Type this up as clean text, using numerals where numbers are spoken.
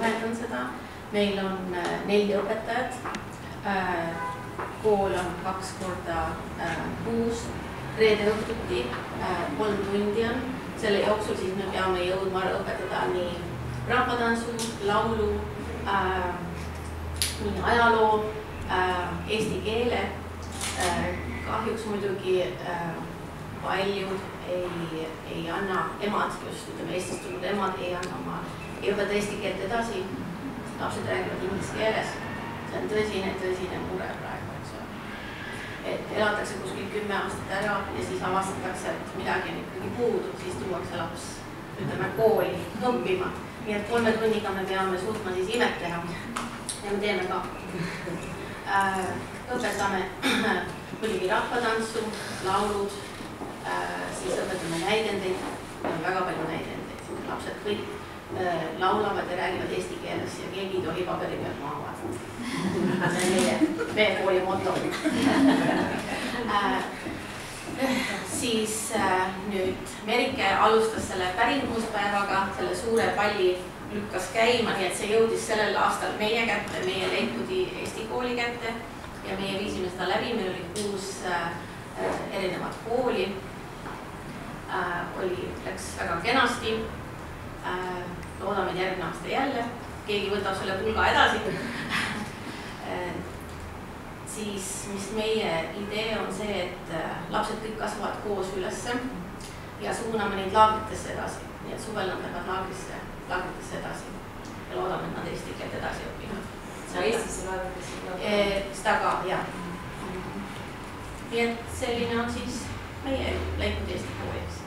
juhendan seda. Meil on 4 õpetajat. Kool on 2 korda kuus, reede õhtuti, 3 tundi on. Selle jooksul siis me peame jõudma õpetada nii rahvatantsu, laulu, nii ajaloo, eesti keele. Kahjuks muidugi paljud ei anna emad, just ütleme Eestist tulnud emad ei õpeta eesti keelt edasi. Lapsed räägivad inglise keeles. See on tõsine mure praegu, eks ole. Et elatakse kuskil 10 aastat ära ja siis avastatakse, et midagi on ikkagi puudu, siis tuuakse laps, ütleme, kooli õppima. Nii et 3 tunniga me peame suutma siis imet teha ja me teeme ka. Õpetame muidugi rahvatantsu, laulud, siis õpetame näidendeid, on väga palju näidendeid. Lapsed kõik laulavad ja räägivad eesti keeles ja keegi ei tohi paberi peal maha vaadata. See on meie kooli moto. Siis nüüd Merike alustas selle pärimuspäevaga, selle suure palli lükkas käima, nii et see jõudis sellel aastal meie kätte, meie Leipudi Eesti kooli kätte ja meie viisime seda läbi, meil oli 6 erinevat kooli. Läks väga kenasti. Loodame järgmine aasta jälle, keegi võtab selle pulga edasi. Siis, mis meie idee on see, et lapsed kõik kasvavad koos ülesse ja suuname neid laagritesse edasi. Nii et suvel nad lähevad laagritesse edasi ja loodame, et nad eesti keelt edasi õpivad. Eestisse laagritesse? Seda ka, jah. Nii et selline on siis meie Leipudi Eesti koolis.